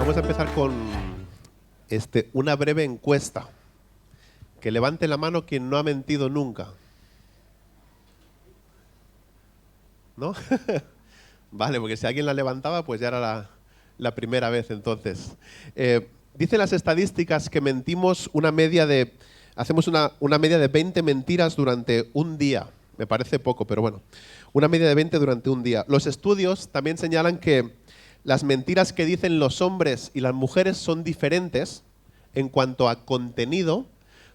Vamos a empezar con una breve encuesta. Que levante la mano quien no ha mentido nunca. ¿No? Vale, porque si alguien la levantaba, pues ya era la primera vez entonces. Dicen las estadísticas que mentimos hacemos una media de 20 mentiras durante un día. Me parece poco, pero bueno, una media de 20 durante un día. Los estudios también señalan que las mentiras que dicen los hombres y las mujeres son diferentes en cuanto a contenido,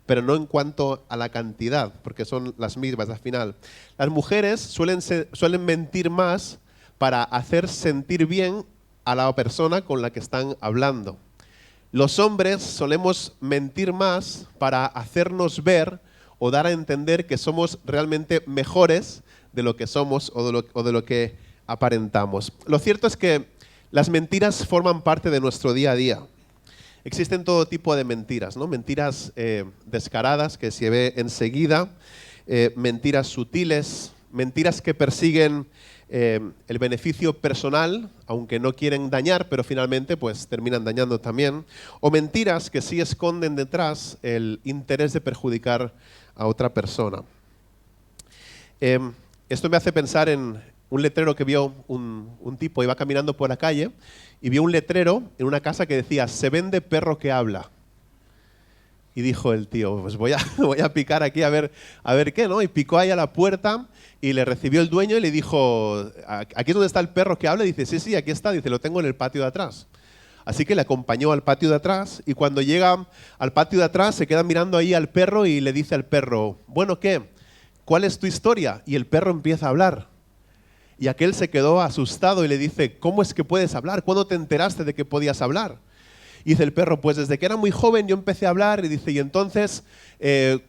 pero no en cuanto a la cantidad, porque son las mismas al final. Las mujeres suelen mentir más para hacer sentir bien a la persona con la que están hablando. Los hombres solemos mentir más para hacernos ver o dar a entender que somos realmente mejores de lo que somos o de lo que aparentamos. Lo cierto es que las mentiras forman parte de nuestro día a día. Existen todo tipo de mentiras, ¿no? Mentiras descaradas que se ve enseguida, mentiras sutiles, mentiras que persiguen el beneficio personal, aunque no quieren dañar, pero finalmente pues terminan dañando también, o mentiras que sí esconden detrás el interés de perjudicar a otra persona. Esto me hace pensar en un letrero que vio un tipo, iba caminando por la calle y vio un letrero en una casa que decía, se vende perro que habla. Y dijo el tío, pues voy a picar aquí a ver qué, ¿no? Y picó ahí a la puerta y le recibió el dueño y le dijo, ¿aquí es donde está el perro que habla? Y dice, sí, aquí está, dice, lo tengo en el patio de atrás. Así que le acompañó al patio de atrás y cuando llega al patio de atrás se queda mirando ahí al perro y le dice al perro, bueno, ¿qué? ¿Cuál es tu historia? Y el perro empieza a hablar. Y aquel se quedó asustado y le dice, ¿cómo es que puedes hablar? ¿Cuándo te enteraste de que podías hablar? Y dice el perro, pues desde que era muy joven yo empecé a hablar, y dice, y entonces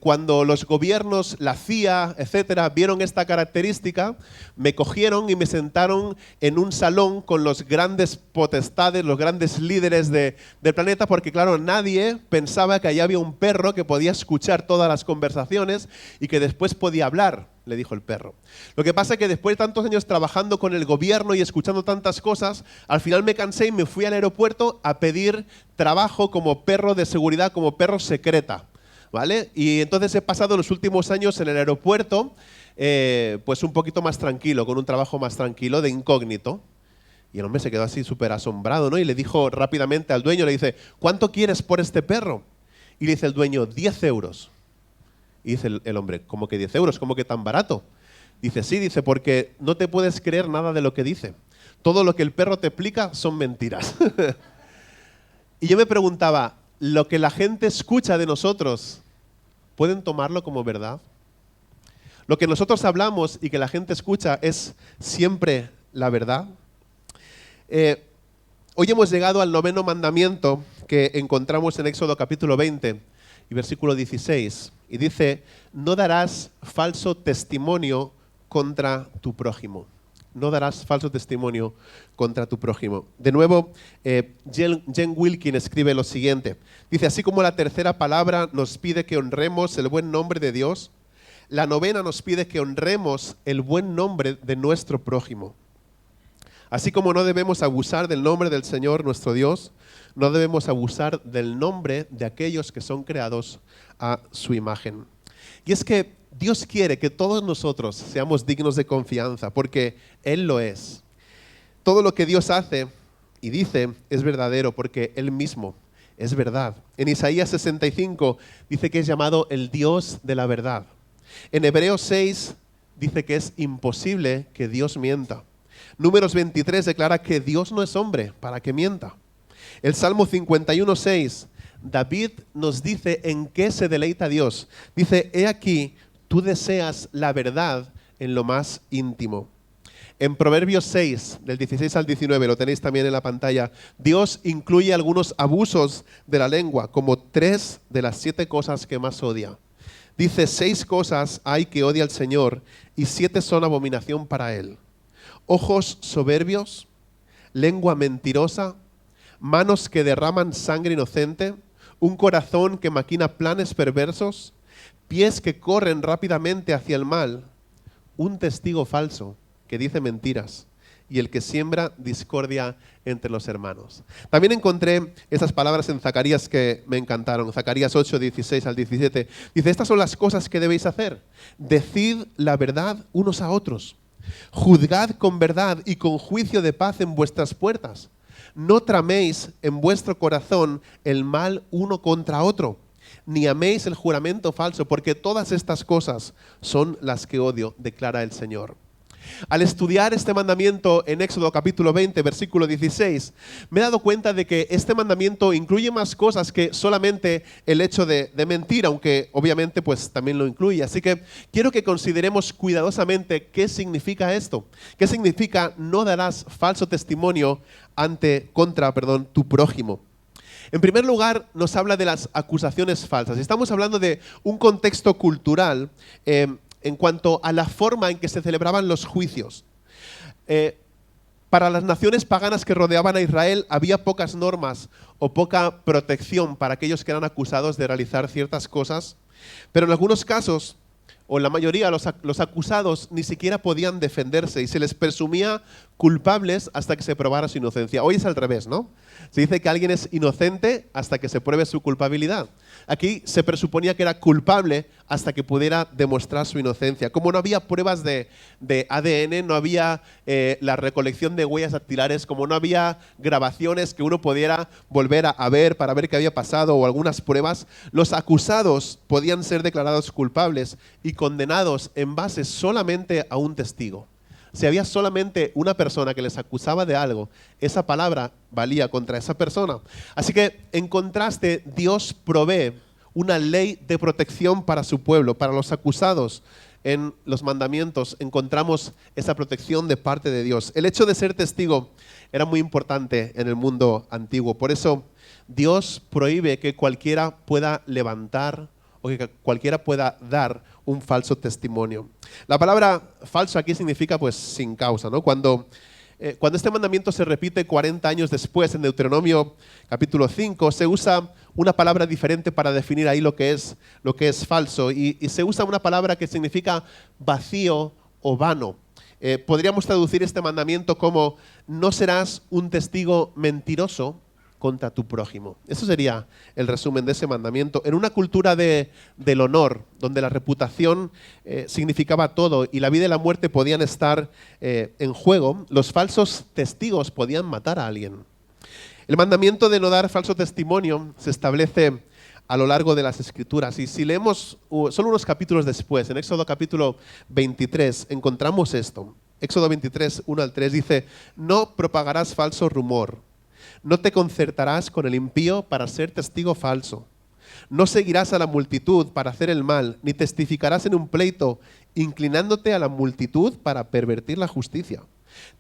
cuando los gobiernos, la CIA, etcétera, vieron esta característica, me cogieron y me sentaron en un salón con los grandes potestades, los grandes líderes del planeta, porque claro, nadie pensaba que allí había un perro que podía escuchar todas las conversaciones y que después podía hablar, le dijo el perro. Lo que pasa es que después de tantos años trabajando con el gobierno y escuchando tantas cosas, al final me cansé y me fui al aeropuerto a pedir trabajo como perro de seguridad, como perro secreta, ¿vale? Y entonces he pasado los últimos años en el aeropuerto pues un poquito más tranquilo, con un trabajo más tranquilo, de incógnito. Y el hombre se quedó así súper asombrado, ¿no? Y le dijo rápidamente al dueño, le dice, ¿cuánto quieres por este perro? Y le dice el dueño, 10 euros. Y dice el hombre, ¿cómo que 10 euros? ¿Cómo que tan barato? Dice, sí, dice, porque no te puedes creer nada de lo que dice. Todo lo que el perro te explica son mentiras. Y yo me preguntaba, ¿lo que la gente escucha de nosotros, pueden tomarlo como verdad? ¿Lo que nosotros hablamos y que la gente escucha es siempre la verdad? Hoy hemos llegado al 9º mandamiento que encontramos en Éxodo capítulo 20 y versículo 16. Y dice, no darás falso testimonio contra tu prójimo. No darás falso testimonio contra tu prójimo. De nuevo, Jen Wilkin escribe lo siguiente. Dice, así como la tercera palabra nos pide que honremos el buen nombre de Dios, la 9ª nos pide que honremos el buen nombre de nuestro prójimo. Así como no debemos abusar del nombre del Señor nuestro Dios, no debemos abusar del nombre de aquellos que son creados a su imagen. Y es que Dios quiere que todos nosotros seamos dignos de confianza, porque Él lo es. Todo lo que Dios hace y dice es verdadero, porque Él mismo es verdad. En Isaías 65 dice que es llamado el Dios de la verdad. En Hebreos 6 dice que es imposible que Dios mienta. Números 23 declara que Dios no es hombre para que mienta. El Salmo 51:6, David nos dice en qué se deleita Dios. Dice, he aquí, tú deseas la verdad en lo más íntimo. En Proverbios 6, del 16 al 19, lo tenéis también en la pantalla, Dios incluye algunos abusos de la lengua, como 3 de las 7 cosas que más odia. Dice, 6 cosas hay que odia al Señor y 7 son abominación para Él. Ojos soberbios, lengua mentirosa, manos que derraman sangre inocente, un corazón que maquina planes perversos, pies que corren rápidamente hacia el mal, un testigo falso que dice mentiras y el que siembra discordia entre los hermanos. También encontré estas palabras en Zacarías que me encantaron. Zacarías 8, 16 al 17. Dice, estas son las cosas que debéis hacer. Decid la verdad unos a otros. Juzgad con verdad y con juicio de paz en vuestras puertas. No traméis en vuestro corazón el mal uno contra otro, ni améis el juramento falso, porque todas estas cosas son las que odio, declara el Señor. Al estudiar este mandamiento en Éxodo capítulo 20, versículo 16, me he dado cuenta de que este mandamiento incluye más cosas que solamente el hecho de mentir, aunque obviamente pues también lo incluye. Así que quiero que consideremos cuidadosamente qué significa esto. ¿Qué significa no darás falso testimonio contra tu prójimo? En primer lugar, nos habla de las acusaciones falsas. Estamos hablando de un contexto cultural en cuanto a la forma en que se celebraban los juicios. Para las naciones paganas que rodeaban a Israel había pocas normas o poca protección para aquellos que eran acusados de realizar ciertas cosas, pero en algunos casos, o en la mayoría, los acusados ni siquiera podían defenderse y se les presumía culpables hasta que se probara su inocencia. Hoy es al revés, ¿no? Se dice que alguien es inocente hasta que se pruebe su culpabilidad. Aquí se presuponía que era culpable hasta que pudiera demostrar su inocencia. Como no había pruebas de ADN, no había la recolección de huellas dactilares, como no había grabaciones que uno pudiera volver a ver para ver qué había pasado o algunas pruebas, los acusados podían ser declarados culpables y condenados en base solamente a un testigo. Si había solamente una persona que les acusaba de algo, esa palabra valía contra esa persona. Así que, en contraste, Dios provee una ley de protección para su pueblo, para los acusados. En los mandamientos encontramos esa protección de parte de Dios. El hecho de ser testigo era muy importante en el mundo antiguo. Por eso, Dios prohíbe que cualquiera pueda levantar o que cualquiera pueda dar un falso testimonio. La palabra falso aquí significa pues sin causa, ¿no? Cuando este mandamiento se repite 40 años después en Deuteronomio capítulo 5, se usa una palabra diferente para definir ahí lo que es falso y se usa una palabra que significa vacío o vano. Podríamos traducir este mandamiento como no serás un testigo mentiroso contra tu prójimo. Eso sería el resumen de ese mandamiento. En una cultura del honor, donde la reputación significaba todo y la vida y la muerte podían estar en juego, los falsos testigos podían matar a alguien. El mandamiento de no dar falso testimonio se establece a lo largo de las Escrituras. Y si leemos solo unos capítulos después, en Éxodo capítulo 23, encontramos esto. Éxodo 23, 1 al 3 dice, no propagarás falso rumor. No te concertarás con el impío para ser testigo falso. No seguirás a la multitud para hacer el mal, ni testificarás en un pleito, inclinándote a la multitud para pervertir la justicia.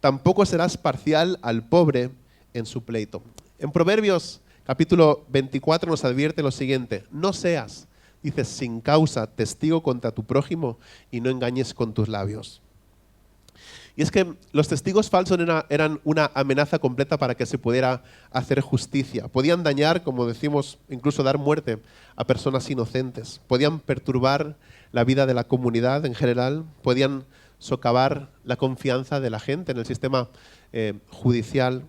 Tampoco serás parcial al pobre en su pleito. En Proverbios capítulo 24 nos advierte lo siguiente, no seas, dice, sin causa testigo contra tu prójimo y no engañes con tus labios. Y es que los testigos falsos eran una amenaza completa para que se pudiera hacer justicia. Podían dañar, como decimos, incluso dar muerte a personas inocentes. Podían perturbar la vida de la comunidad en general. Podían socavar la confianza de la gente en el sistema judicial.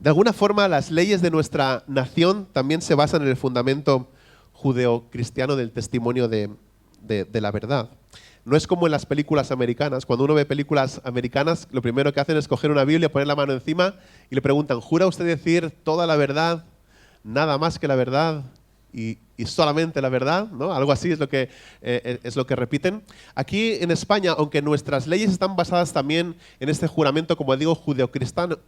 De alguna forma, las leyes de nuestra nación también se basan en el fundamento judeocristiano del testimonio de la verdad. No es como en las películas americanas. Cuando uno ve películas americanas, lo primero que hacen es coger una Biblia, poner la mano encima y le preguntan, ¿jura usted decir toda la verdad, nada más que la verdad y solamente la verdad? ¿No? Algo así es lo que repiten. Aquí en España, aunque nuestras leyes están basadas también en este juramento, como digo, judeocristiano,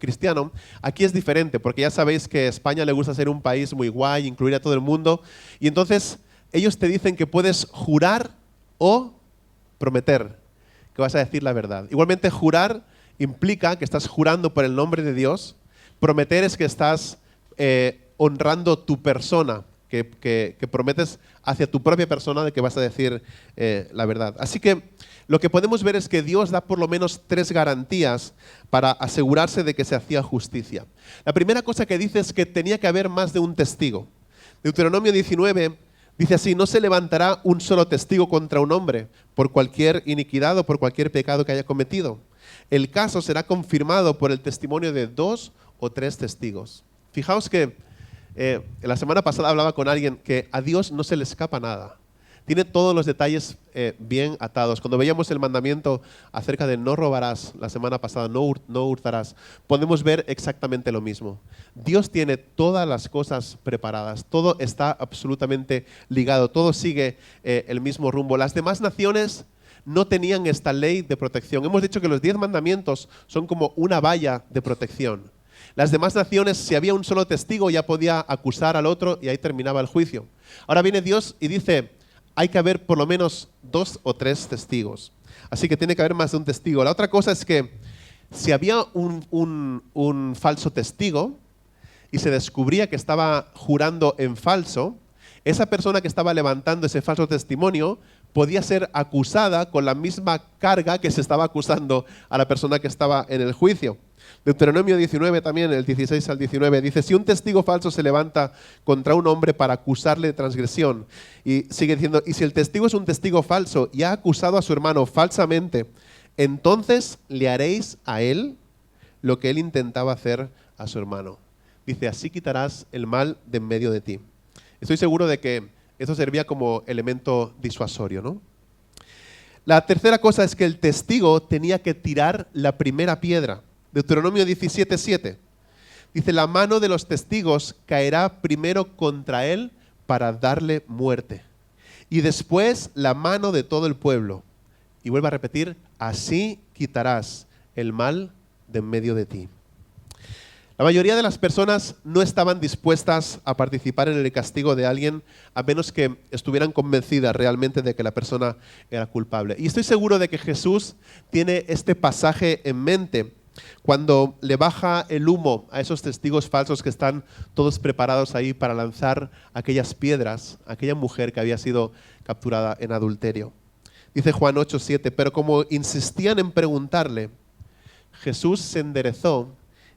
aquí es diferente, porque ya sabéis que a España le gusta ser un país muy guay, incluir a todo el mundo, y entonces ellos te dicen que puedes jurar o prometer que vas a decir la verdad. Igualmente, jurar implica que estás jurando por el nombre de Dios. Prometer es que estás honrando tu persona, que prometes hacia tu propia persona de que vas a decir la verdad. Así que lo que podemos ver es que Dios da por lo menos 3 garantías para asegurarse de que se hacía justicia. La primera cosa que dice es que tenía que haber más de un testigo. Deuteronomio 19 dice así, no se levantará un solo testigo contra un hombre por cualquier iniquidad o por cualquier pecado que haya cometido. el caso será confirmado por el testimonio de 2 o 3 testigos. Fijaos que la semana pasada hablaba con alguien que a Dios no se le escapa nada. Tiene todos los detalles bien atados. Cuando veíamos el mandamiento acerca de no robarás la semana pasada, no hurtarás, podemos ver exactamente lo mismo. Dios tiene todas las cosas preparadas, todo está absolutamente ligado, todo sigue el mismo rumbo. Las demás naciones no tenían esta ley de protección. Hemos dicho que los 10 mandamientos son como una valla de protección. Las demás naciones, si había un solo testigo, ya podía acusar al otro y ahí terminaba el juicio. Ahora viene Dios y dice, hay que haber por lo menos 2 o 3 testigos. Así que tiene que haber más de un testigo. La otra cosa es que si había un falso testigo y se descubría que estaba jurando en falso, esa persona que estaba levantando ese falso testimonio podía ser acusada con la misma carga que se estaba acusando a la persona que estaba en el juicio. Deuteronomio 19 también, el 16 al 19, dice, si un testigo falso se levanta contra un hombre para acusarle de transgresión, y sigue diciendo, y si el testigo es un testigo falso y ha acusado a su hermano falsamente, entonces le haréis a él lo que él intentaba hacer a su hermano. Dice, así quitarás el mal de en medio de ti. Estoy seguro de que esto servía como elemento disuasorio, ¿no? La tercera cosa es que el testigo tenía que tirar la primera piedra. Deuteronomio 17:7 dice, la mano de los testigos caerá primero contra él para darle muerte, y después la mano de todo el pueblo. Y vuelve a repetir, así quitarás el mal de en medio de ti. La mayoría de las personas no estaban dispuestas a participar en el castigo de alguien a menos que estuvieran convencidas realmente de que la persona era culpable. Y estoy seguro de que Jesús tiene este pasaje en mente cuando le baja el humo a esos testigos falsos que están todos preparados ahí para lanzar aquellas piedras a aquella mujer que había sido capturada en adulterio. Dice Juan 8:7, pero como insistían en preguntarle, Jesús se enderezó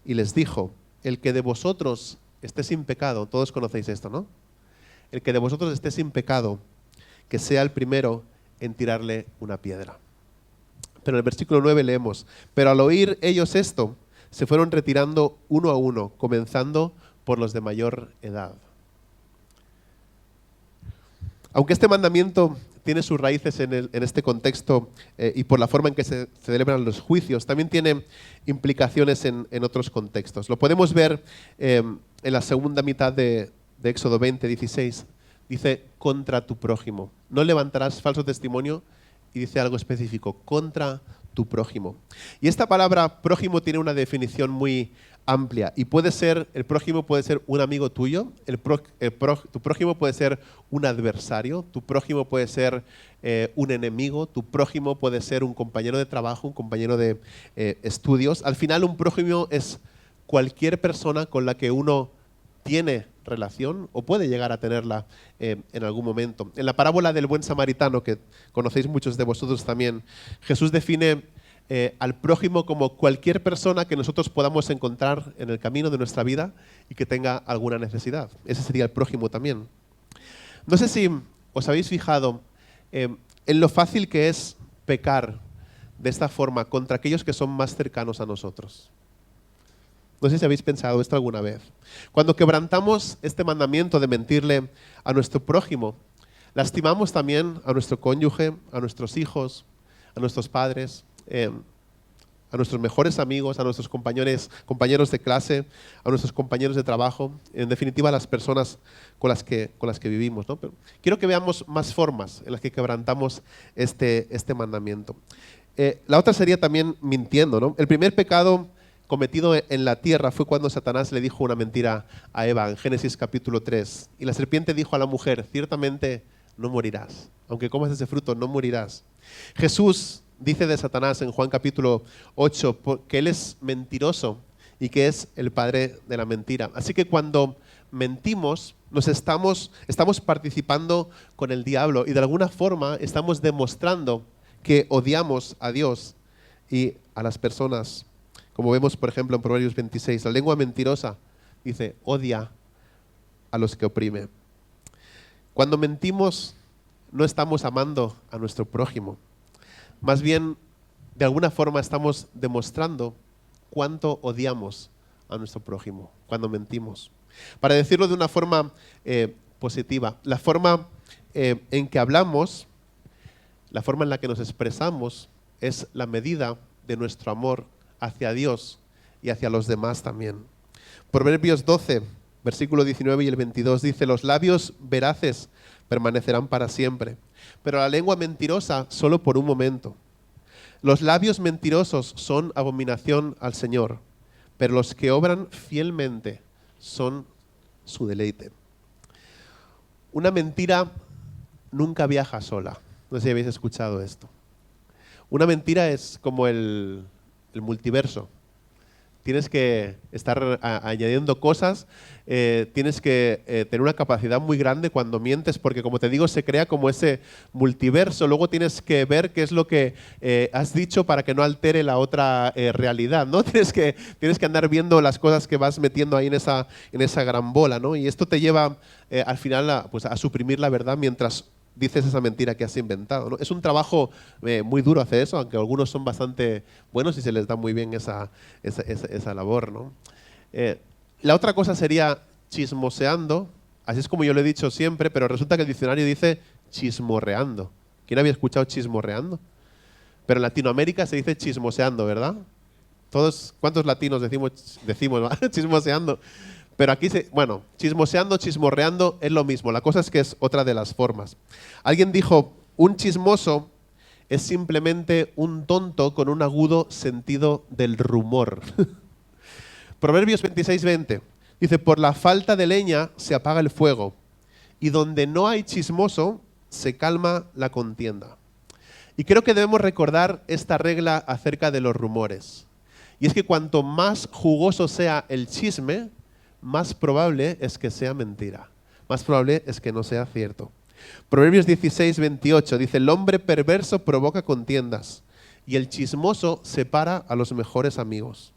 y les dijo, el que de vosotros esté sin pecado, todos conocéis esto, ¿no? El que de vosotros esté sin pecado, que sea el primero en tirarle una piedra. Pero en el versículo 9 leemos, pero al oír ellos esto, se fueron retirando uno a uno, comenzando por los de mayor edad. Aunque este mandamiento tiene sus raíces en este contexto y por la forma en que se celebran los juicios, también tiene implicaciones en otros contextos. Lo podemos ver en la segunda mitad de Éxodo 20:16. Dice, contra tu prójimo. No levantarás falso testimonio, y dice algo específico, contra tu prójimo. Y esta palabra prójimo tiene una definición muy amplia y el prójimo puede ser un amigo tuyo, tu prójimo puede ser un adversario, tu prójimo puede ser un enemigo, tu prójimo puede ser un compañero de trabajo, un compañero de estudios. Al final un prójimo es cualquier persona con la que uno tiene relación o puede llegar a tenerla en algún momento. En la parábola del buen samaritano, que conocéis muchos de vosotros también, Jesús define al prójimo como cualquier persona que nosotros podamos encontrar en el camino de nuestra vida y que tenga alguna necesidad. Ese sería el prójimo también. No sé si os habéis fijado en lo fácil que es pecar de esta forma contra aquellos que son más cercanos a nosotros. No sé si habéis pensado esto alguna vez. Cuando quebrantamos este mandamiento de mentirle a nuestro prójimo, lastimamos también a nuestro cónyuge, a nuestros hijos, a nuestros padres, a nuestros mejores amigos, a nuestros compañeros de clase, a nuestros compañeros de trabajo, en definitiva a las personas con las que vivimos, ¿no? Pero quiero que veamos más formas en las que quebrantamos este mandamiento. La otra sería también mintiendo, ¿no? El primer pecado cometido en la tierra fue cuando Satanás le dijo una mentira a Eva en Génesis capítulo 3. Y la serpiente dijo a la mujer, ciertamente no morirás. Aunque comas ese fruto, no morirás. Jesús dice de Satanás en Juan capítulo 8 que él es mentiroso y que es el padre de la mentira. Así que cuando mentimos, estamos participando con el diablo y de alguna forma estamos demostrando que odiamos a Dios y a las personas. Como vemos, por ejemplo, en Proverbios 26, la lengua mentirosa, dice, odia a los que oprime. Cuando mentimos, no estamos amando a nuestro prójimo. Más bien, de alguna forma estamos demostrando cuánto odiamos a nuestro prójimo cuando mentimos. Para decirlo de una forma positiva, la forma en que hablamos, la forma en la que nos expresamos es la medida de nuestro amor hacia Dios y hacia los demás también. Proverbios 12, versículo 19 y el 22 dice: los labios veraces permanecerán para siempre, pero la lengua mentirosa solo por un momento. Los labios mentirosos son abominación al Señor, pero los que obran fielmente son su deleite. Una mentira nunca viaja sola. No sé si habéis escuchado esto. Una mentira es como el multiverso. Tienes que estar añadiendo cosas, tienes que tener una capacidad muy grande cuando mientes, porque como te digo, se crea como ese multiverso. Luego tienes que ver qué es lo que has dicho para que no altere la otra realidad, ¿no? Tienes que andar viendo las cosas que vas metiendo ahí en esa gran bola, ¿no? Y esto te lleva al final a suprimir la verdad mientras dices esa mentira que has inventado, ¿no? Es un trabajo muy duro hacer eso, aunque algunos son bastante buenos y se les da muy bien esa labor, ¿no? La otra cosa sería chismoseando, así es como yo lo he dicho siempre, pero resulta que el diccionario dice chismorreando. ¿Quién había escuchado chismorreando? Pero en Latinoamérica se dice chismoseando, ¿verdad? Todos, ¿cuántos latinos decimos chismoseando? Pero aquí, chismoseando, chismorreando es lo mismo. La cosa es que es otra de las formas. Alguien dijo, un chismoso es simplemente un tonto con un agudo sentido del rumor. Proverbios 26:20 dice, por la falta de leña se apaga el fuego, y donde no hay chismoso se calma la contienda. Y creo que debemos recordar esta regla acerca de los rumores. Y es que cuanto más jugoso sea el chisme, más probable es que sea mentira. Más probable es que no sea cierto. Proverbios 16:28 dice, el hombre perverso provoca contiendas y el chismoso separa a los mejores amigos.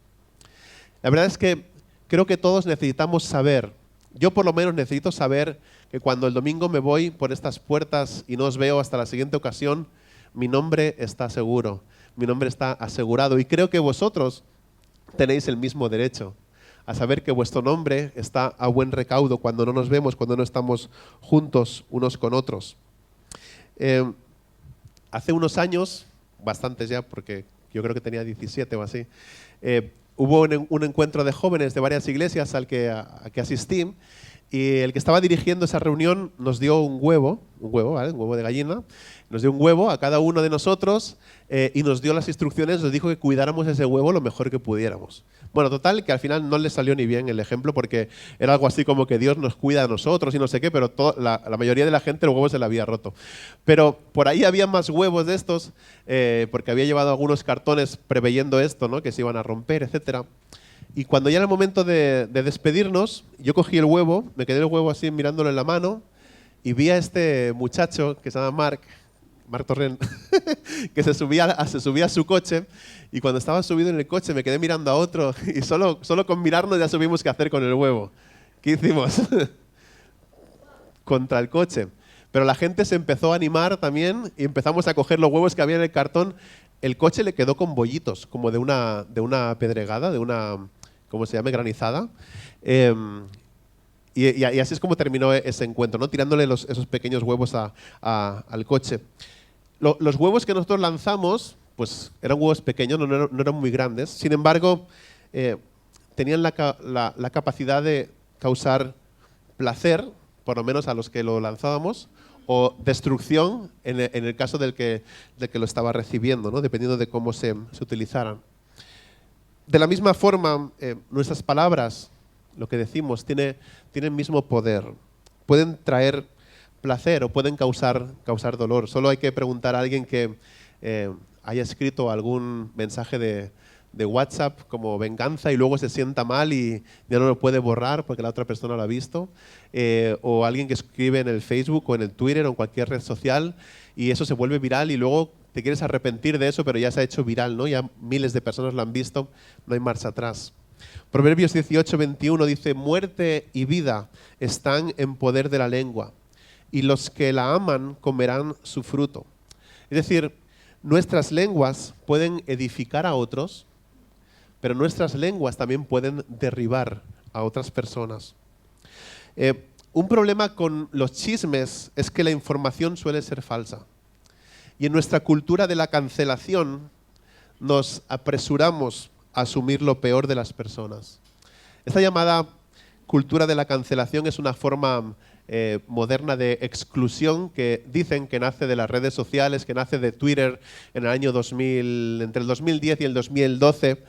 La verdad es que creo que todos necesitamos saber, yo por lo menos necesito saber que cuando el domingo me voy por estas puertas y no os veo hasta la siguiente ocasión, mi nombre está seguro, mi nombre está asegurado, y creo que vosotros tenéis el mismo derecho a saber que vuestro nombre está a buen recaudo cuando no nos vemos, cuando no estamos juntos unos con otros. Hace unos años, bastantes ya, porque yo creo que tenía 17 o así, hubo un encuentro de jóvenes de varias iglesias a que asistí, y el que estaba dirigiendo esa reunión nos dio un huevo, ¿vale? Un huevo de gallina, nos dio un huevo a cada uno de nosotros y nos dio las instrucciones, nos dijo que cuidáramos ese huevo lo mejor que pudiéramos. Bueno, total, que al final no le salió ni bien el ejemplo porque era algo así como que Dios nos cuida a nosotros y no sé qué, pero la mayoría de la gente el huevo se le había roto. Pero por ahí había más huevos de estos porque había llevado algunos cartones preveyendo esto, ¿no? Que se iban a romper, etcétera. Y cuando ya era el momento de despedirnos, yo cogí el huevo, me quedé el huevo así mirándolo en la mano y vi a este muchacho que se llama Marc Torrent, que se subía a su coche, y cuando estaba subido en el coche me quedé mirando a otro y solo con mirarnos ya supimos qué hacer con el huevo. ¿Qué hicimos? Contra el coche. Pero la gente se empezó a animar también y empezamos a coger los huevos que había en el cartón. El coche le quedó con bollitos, como de una pedregada, de una, ¿cómo se llama? Granizada. Y así es como terminó ese encuentro, ¿no? Tirándole esos pequeños huevos al coche. Los huevos que nosotros lanzamos, pues eran huevos pequeños, no eran muy grandes. Sin embargo, tenían la capacidad de causar placer, por lo menos a los que lo lanzábamos, o destrucción en el caso del que lo estaba recibiendo, ¿no? Dependiendo de cómo se utilizaran. De la misma forma, nuestras palabras, lo que decimos, tienen el mismo poder. Pueden traer placer o pueden causar dolor. Solo hay que preguntar a alguien que haya escrito algún mensaje de WhatsApp como venganza y luego se sienta mal y ya no lo puede borrar porque la otra persona lo ha visto, o alguien que escribe en el Facebook o en el Twitter o en cualquier red social y eso se vuelve viral y luego te quieres arrepentir de eso, pero ya se ha hecho viral, ¿no? Ya miles de personas lo han visto, no hay marcha atrás. Proverbios 18:21 dice, muerte y vida están en poder de la lengua y los que la aman comerán su fruto. Es decir, Nuestras lenguas pueden edificar a otros, pero nuestras lenguas también pueden derribar a otras personas. Un problema con los chismes es que la información suele ser falsa. Y en nuestra cultura de la cancelación nos apresuramos a asumir lo peor de las personas. Esta llamada cultura de la cancelación es una forma moderna de exclusión que dicen que nace de las redes sociales, que nace de Twitter en el año 2000, entre el 2010 y el 2012,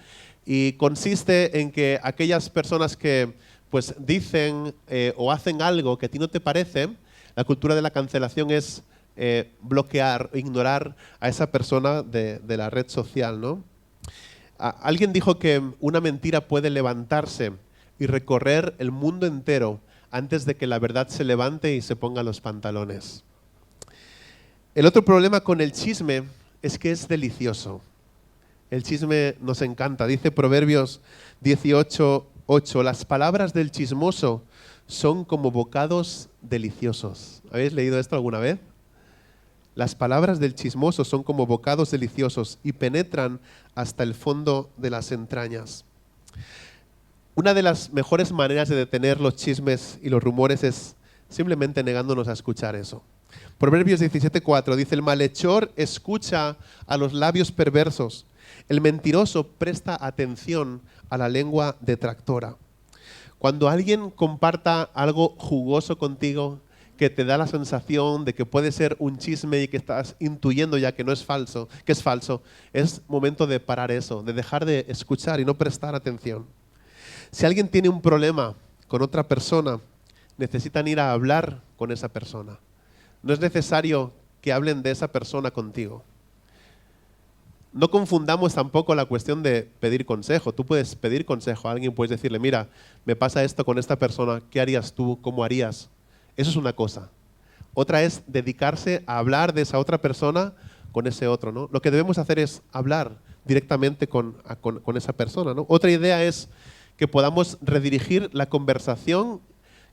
y consiste en que aquellas personas que pues dicen o hacen algo que a ti no te parece, la cultura de la cancelación es bloquear, ignorar a esa persona de la red social, ¿no? Alguien dijo que una mentira puede levantarse y recorrer el mundo entero antes de que la verdad se levante y se ponga los pantalones. El otro problema con el chisme es que es delicioso. El chisme nos encanta. Dice Proverbios 18:8, las palabras del chismoso son como bocados deliciosos. ¿Habéis leído esto alguna vez? Las palabras del chismoso son como bocados deliciosos y penetran hasta el fondo de las entrañas. Una de las mejores maneras de detener los chismes y los rumores es simplemente negándonos a escuchar eso. Proverbios 17:4 dice, el malhechor escucha a los labios perversos, el mentiroso presta atención a la lengua detractora. Cuando alguien comparta algo jugoso contigo, que te da la sensación de que puede ser un chisme y que estás intuyendo ya que no es falso, que es falso, es momento de parar eso, de dejar de escuchar y no prestar atención. Si alguien tiene un problema con otra persona, necesitan ir a hablar con esa persona. No es necesario que hablen de esa persona contigo. No confundamos tampoco la cuestión de pedir consejo. Tú puedes pedir consejo a alguien, puedes decirle, mira, me pasa esto con esta persona, ¿qué harías tú? ¿Cómo harías? Eso es una cosa. Otra es dedicarse a hablar de esa otra persona con ese otro, ¿no? Lo que debemos hacer es hablar directamente con esa persona, ¿no? Otra idea es que podamos redirigir la conversación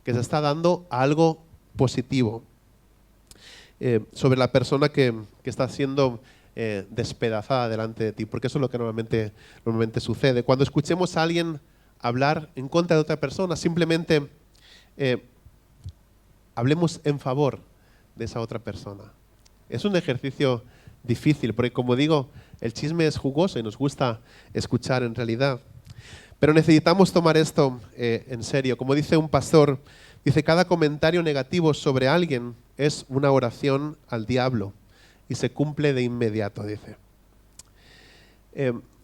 que se está dando a algo positivo sobre la persona que está siendo despedazada delante de ti, porque eso es lo que normalmente sucede. Cuando escuchemos a alguien hablar en contra de otra persona, simplemente hablemos en favor de esa otra persona. Es un ejercicio difícil, porque como digo, el chisme es jugoso y nos gusta escuchar en realidad. Pero necesitamos tomar esto en serio. Como dice un pastor, dice, cada comentario negativo sobre alguien es una oración al diablo y se cumple de inmediato, dice.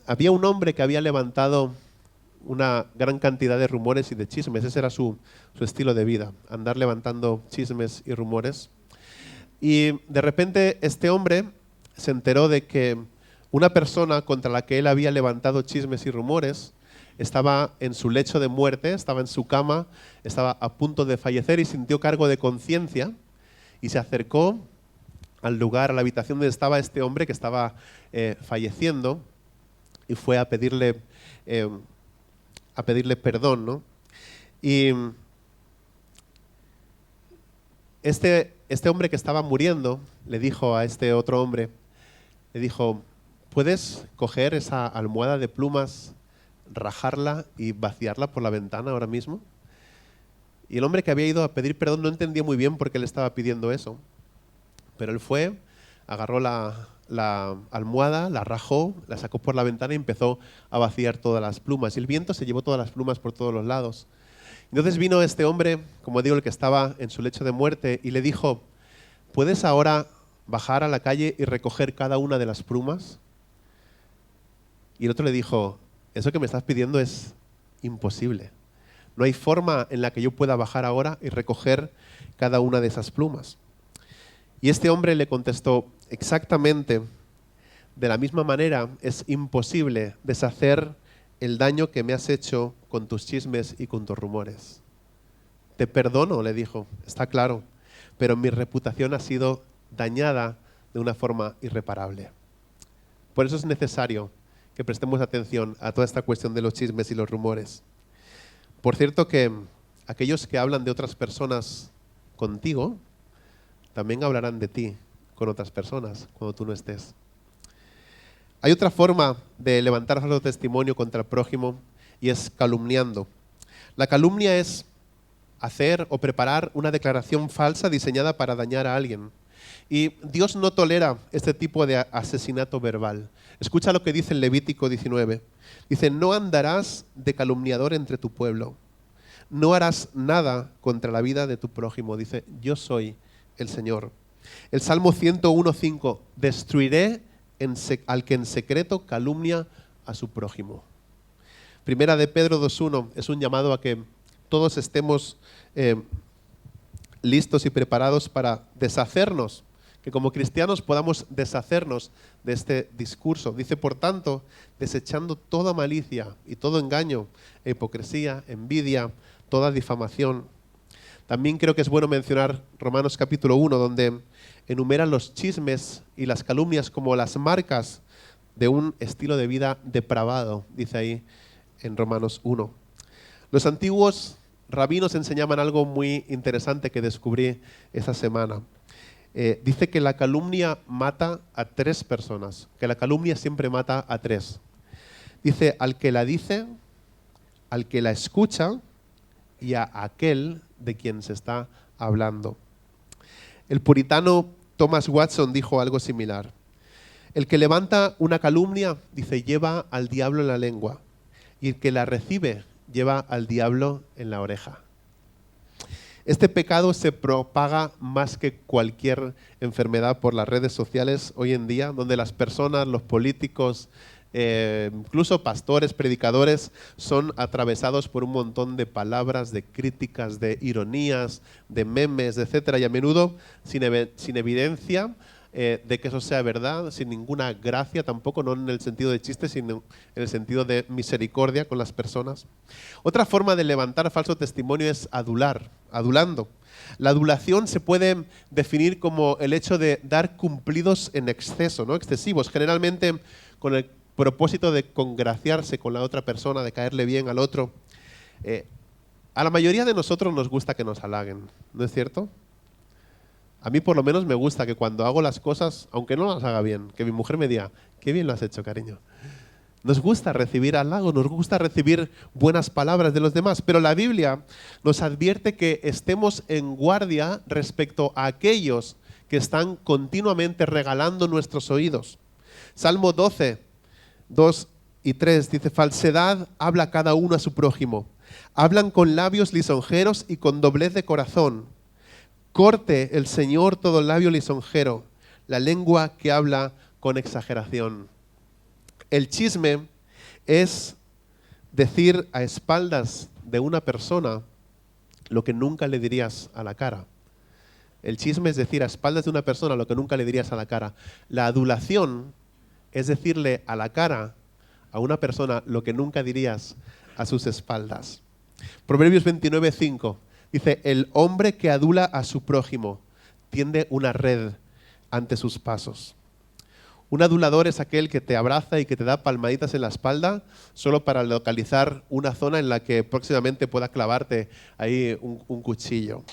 Había un hombre que había levantado una gran cantidad de rumores y de chismes. Ese era su estilo de vida, andar levantando chismes y rumores. Y de repente este hombre se enteró de que una persona contra la que él había levantado chismes y rumores estaba en su lecho de muerte, estaba en su cama, estaba a punto de fallecer y sintió cargo de conciencia y se acercó al lugar, a la habitación donde estaba este hombre que estaba falleciendo y fue a pedirle perdón, ¿no? Y este hombre que estaba muriendo le dijo a este otro hombre, le dijo, ¿puedes coger esa almohada de plumas, rajarla y vaciarla por la ventana ahora mismo? Y el hombre que había ido a pedir perdón no entendía muy bien por qué le estaba pidiendo eso, pero él fue, agarró la almohada, la rajó, la sacó por la ventana y empezó a vaciar todas las plumas. Y el viento se llevó todas las plumas por todos los lados. Entonces vino este hombre, como digo, el que estaba en su lecho de muerte, y le dijo, ¿puedes ahora bajar a la calle y recoger cada una de las plumas? Y el otro le dijo, eso que me estás pidiendo es imposible. No hay forma en la que yo pueda bajar ahora y recoger cada una de esas plumas. Y este hombre le contestó, exactamente de la misma manera es imposible deshacer el daño que me has hecho con tus chismes y con tus rumores. Te perdono, le dijo, está claro, pero mi reputación ha sido dañada de una forma irreparable. Por eso es necesario que prestemos atención a toda esta cuestión de los chismes y los rumores. Por cierto que aquellos que hablan de otras personas contigo, también hablarán de ti con otras personas cuando tú no estés. Hay otra forma de levantar falso testimonio contra el prójimo y es calumniando. La calumnia es hacer o preparar una declaración falsa diseñada para dañar a alguien. Y Dios no tolera este tipo de asesinato verbal. Escucha lo que dice en Levítico 19. Dice, no andarás de calumniador entre tu pueblo. No harás nada contra la vida de tu prójimo. Dice, yo soy el Señor. El Salmo 101:5, destruiré al que en secreto calumnia a su prójimo. Primera de Pedro 2:1 es un llamado a que todos estemos listos y preparados para deshacernos, que como cristianos podamos deshacernos de este discurso. Dice, por tanto, desechando toda malicia y todo engaño, hipocresía, envidia, toda difamación. También creo que es bueno mencionar Romanos capítulo 1, donde enumeran los chismes y las calumnias como las marcas de un estilo de vida depravado, dice ahí en Romanos 1. Los antiguos rabinos enseñaban algo muy interesante que descubrí esa semana. Dice que la calumnia mata a 3 personas, que la calumnia siempre mata a 3. Dice al que la dice, al que la escucha y a aquel de quien se está hablando. El puritano Thomas Watson dijo algo similar. El que levanta una calumnia, dice, lleva al diablo en la lengua, y el que la recibe lleva al diablo en la oreja. Este pecado se propaga más que cualquier enfermedad por las redes sociales hoy en día, donde las personas, los políticos, incluso pastores, predicadores, son atravesados por un montón de palabras, de críticas, de ironías, de memes, etcétera, y a menudo sin evidencia de que eso sea verdad, sin ninguna gracia tampoco, no en el sentido de chiste, sino en el sentido de misericordia con las personas. Otra forma de levantar falso testimonio es adulando. La adulación se puede definir como el hecho de dar cumplidos en exceso, ¿no? Excesivos, generalmente con el propósito de congraciarse con la otra persona, de caerle bien al otro. A la mayoría de nosotros nos gusta que nos halaguen, ¿no es cierto? A mí por lo menos me gusta que cuando hago las cosas, aunque no las haga bien, que mi mujer me diga, qué bien lo has hecho, cariño. Nos gusta recibir halagos, nos gusta recibir buenas palabras de los demás, pero la Biblia nos advierte que estemos en guardia respecto a aquellos que están continuamente regalando nuestros oídos. Salmo 12, 2 y 3 dice, falsedad habla cada uno a su prójimo. Hablan con labios lisonjeros y con doblez de corazón. Corte el Señor todo labio lisonjero, la lengua que habla con exageración. El chisme es decir a espaldas de una persona lo que nunca le dirías a la cara. El chisme es decir a espaldas de una persona lo que nunca le dirías a la cara. La adulación es decirle a la cara a una persona lo que nunca dirías a sus espaldas. Proverbios 29:5 dice, el hombre que adula a su prójimo tiende una red ante sus pasos. Un adulador es aquel que te abraza y que te da palmaditas en la espalda solo para localizar una zona en la que próximamente pueda clavarte ahí un cuchillo.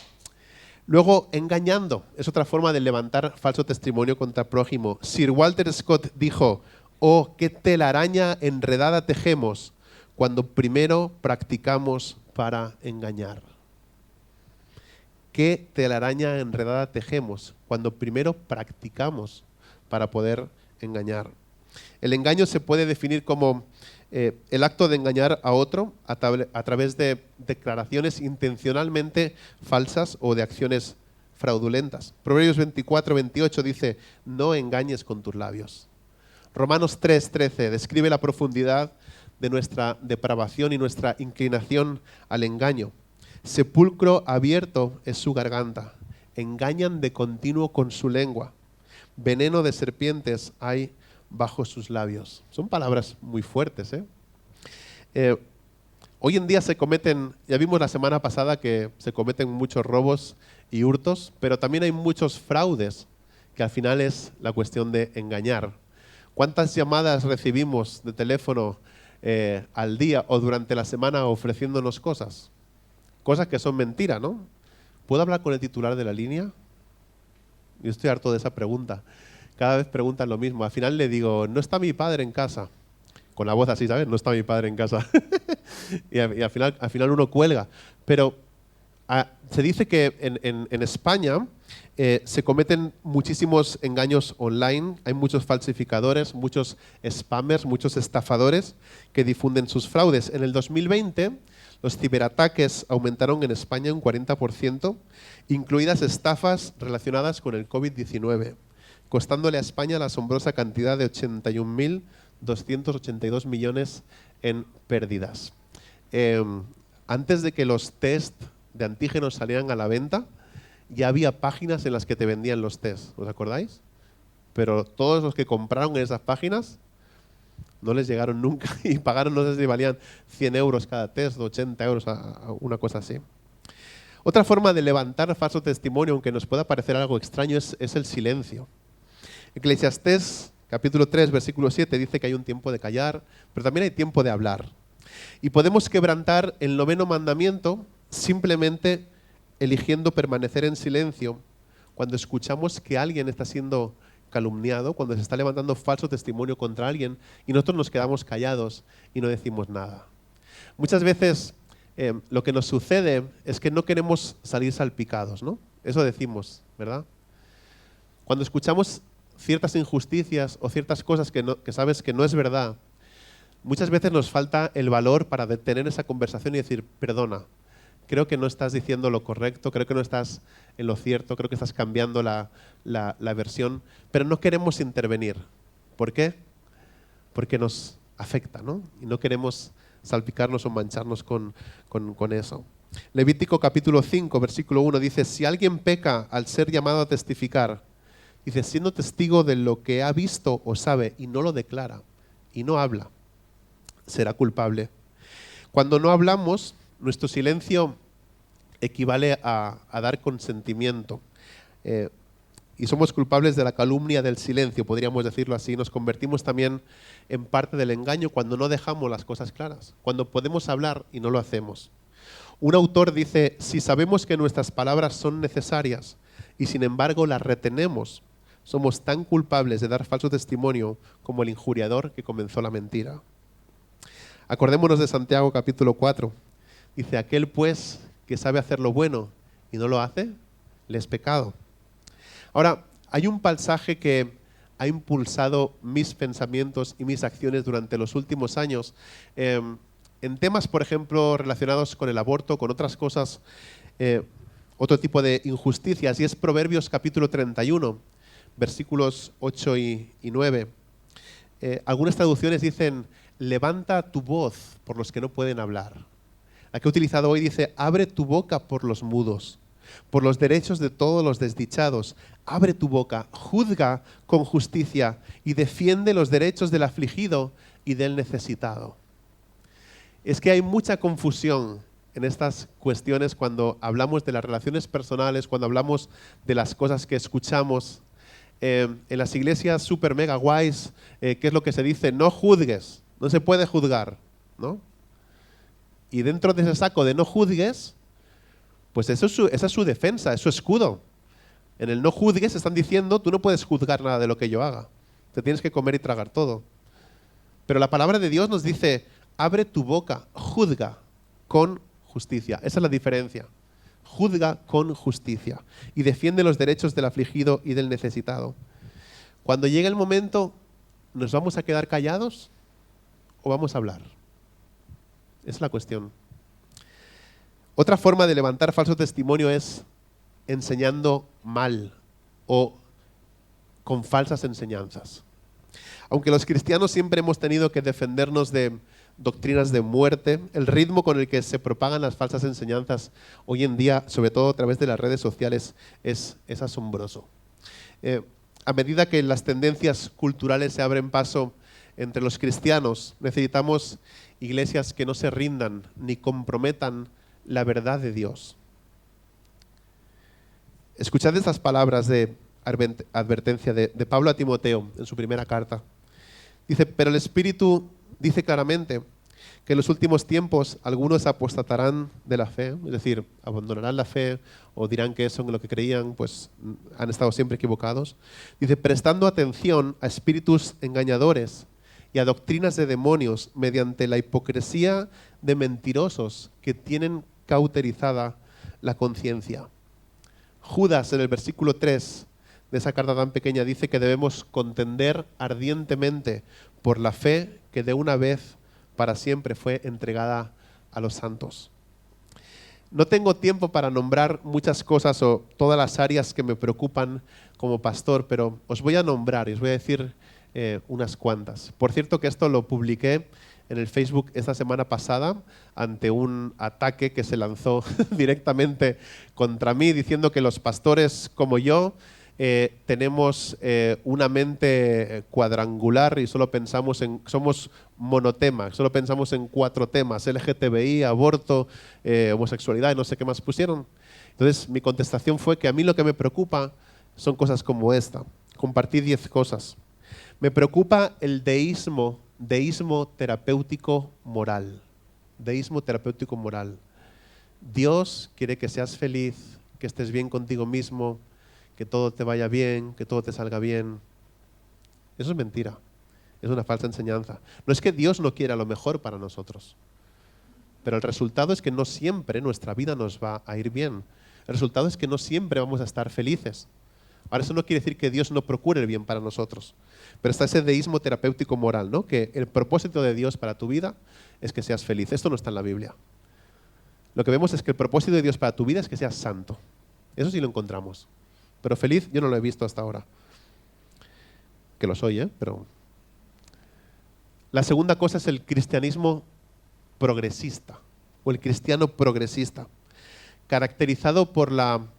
Luego, engañando es otra forma de levantar falso testimonio contra prójimo. Sir Walter Scott dijo, oh, qué telaraña enredada tejemos cuando primero practicamos para engañar. ¿Qué telaraña enredada tejemos cuando primero practicamos para poder engañar? El engaño se puede definir como el acto de engañar a otro a través de declaraciones intencionalmente falsas o de acciones fraudulentas. Proverbios 24:28 dice, no engañes con tus labios. Romanos 3:13 describe la profundidad de nuestra depravación y nuestra inclinación al engaño. Sepulcro abierto es su garganta, engañan de continuo con su lengua, veneno de serpientes hay bajo sus labios. Son palabras muy fuertes, hoy en día se cometen, ya vimos la semana pasada que se cometen muchos robos y hurtos, pero también hay muchos fraudes, que al final es la cuestión de engañar. ¿Cuántas llamadas recibimos de teléfono al día o durante la semana ofreciéndonos cosas? Cosas que son mentiras, ¿no? ¿Puedo hablar con el titular de la línea? Yo estoy harto de esa pregunta. cada vez preguntan lo mismo. Al final le digo, no está mi padre en casa. Con la voz así, ¿sabes? No está mi padre en casa. y al final uno cuelga. Pero se dice que en España se cometen muchísimos engaños online, hay muchos falsificadores, muchos spammers, muchos estafadores que difunden sus fraudes. En el 2020 los ciberataques aumentaron en España un 40%, incluidas estafas relacionadas con el COVID-19, costándole a España la asombrosa cantidad de 81.282 millones en pérdidas. Antes de que los test de antígenos salieran a la venta, ya había páginas en las que te vendían los test, ¿os acordáis? Pero todos los que compraron en esas páginas no les llegaron nunca y pagaron, no sé si valían 100 euros cada test, 80 euros, una cosa así. Otra forma de levantar falso testimonio, aunque nos pueda parecer algo extraño, es el silencio. Eclesiastés, capítulo 3, versículo 7, dice que hay un tiempo de callar, pero también hay tiempo de hablar. Y podemos quebrantar el 9º mandamiento simplemente eligiendo permanecer en silencio cuando escuchamos que alguien está siendo calumniado, cuando se está levantando falso testimonio contra alguien y nosotros nos quedamos callados y no decimos nada. Muchas veces lo que nos sucede es que no queremos salir salpicados, ¿no? Eso decimos, ¿verdad? Cuando escuchamos ciertas injusticias o ciertas cosas que sabes que no es verdad, muchas veces nos falta el valor para detener esa conversación y decir, perdona, creo que no estás diciendo lo correcto, creo que no estás en lo cierto, creo que estás cambiando la versión, pero no queremos intervenir. ¿Por qué? Porque nos afecta, ¿no? Y no queremos salpicarnos o mancharnos con eso. Levítico capítulo 5, versículo 1 dice, si alguien peca al ser llamado a testificar, dice, siendo testigo de lo que ha visto o sabe y no lo declara y no habla, será culpable. Cuando no hablamos, nuestro silencio equivale a dar consentimiento. Y somos culpables de la calumnia del silencio, podríamos decirlo así. Nos convertimos también en parte del engaño cuando no dejamos las cosas claras, cuando podemos hablar y no lo hacemos. Un autor dice, si sabemos que nuestras palabras son necesarias y sin embargo las retenemos, somos tan culpables de dar falso testimonio como el injuriador que comenzó la mentira. Acordémonos de Santiago capítulo 4. Dice, aquel pues que sabe hacer lo bueno y no lo hace, le es pecado. Ahora, hay un pasaje que ha impulsado mis pensamientos y mis acciones durante los últimos años en temas, por ejemplo, relacionados con el aborto, con otras cosas, otro tipo de injusticias, y es Proverbios capítulo 31, versículos 8 y 9. Algunas traducciones dicen, levanta tu voz por los que no pueden hablar. La que he utilizado hoy dice, abre tu boca por los mudos, por los derechos de todos los desdichados. Abre tu boca, juzga con justicia y defiende los derechos del afligido y del necesitado. Es que hay mucha confusión en estas cuestiones cuando hablamos de las relaciones personales, cuando hablamos de las cosas que escuchamos. En las iglesias super mega guays, ¿qué es lo que se dice? No juzgues, no se puede juzgar, ¿no? Y dentro de ese saco de no juzgues, pues esa es su defensa, es su escudo. En el no juzgues están diciendo, tú no puedes juzgar nada de lo que yo haga. Te tienes que comer y tragar todo. Pero la palabra de Dios nos dice, abre tu boca, juzga con justicia. Esa es la diferencia. Juzga con justicia y defiende los derechos del afligido y del necesitado. Cuando llegue el momento, ¿nos vamos a quedar callados o vamos a hablar? Esa es la cuestión. Otra forma de levantar falso testimonio es enseñando mal o con falsas enseñanzas. Aunque los cristianos siempre hemos tenido que defendernos de doctrinas de muerte, el ritmo con el que se propagan las falsas enseñanzas hoy en día, sobre todo a través de las redes sociales, es asombroso. A medida que las tendencias culturales se abren paso entre los cristianos, necesitamos iglesias que no se rindan ni comprometan la verdad de Dios. Escuchad estas palabras de advertencia de Pablo a Timoteo en su primera carta. Dice, pero el Espíritu dice claramente, que en los últimos tiempos algunos apostatarán de la fe, es decir, abandonarán la fe o dirán que eso en lo que creían, pues han estado siempre equivocados. Dice, prestando atención a espíritus engañadores y a doctrinas de demonios mediante la hipocresía de mentirosos que tienen cauterizada la conciencia. Judas, en el versículo 3 de esa carta tan pequeña, dice que debemos contender ardientemente por la fe que de una vez para siempre fue entregada a los santos. No tengo tiempo para nombrar muchas cosas o todas las áreas que me preocupan como pastor, pero os voy a nombrar y os voy a decir unas cuantas. Por cierto que esto lo publiqué en el Facebook esta semana pasada ante un ataque que se lanzó directamente contra mí, diciendo que los pastores como yo tenemos una mente cuadrangular y solo pensamos somos monotemas, solo pensamos en 4 temas: LGTBI, aborto, homosexualidad y no sé qué más pusieron. Entonces mi contestación fue que a mí lo que me preocupa son cosas como esta. Compartí 10 cosas. Me preocupa el deísmo terapéutico moral. Deísmo terapéutico moral. Dios quiere que seas feliz, que estés bien contigo mismo, que todo te vaya bien, que todo te salga bien. Eso es mentira. Es una falsa enseñanza. No es que Dios no quiera lo mejor para nosotros, pero el resultado es que no siempre nuestra vida nos va a ir bien. El resultado es que no siempre vamos a estar felices. Ahora, eso no quiere decir que Dios no procure el bien para nosotros, pero está ese deísmo terapéutico moral, ¿no? Que el propósito de Dios para tu vida es que seas feliz. Esto no está en la Biblia. Lo que vemos es que el propósito de Dios para tu vida es que seas santo. Eso sí lo encontramos. Pero feliz yo no lo he visto hasta ahora. Que lo soy, pero... La segunda cosa es el cristianismo progresista, o el cristiano progresista, caracterizado por la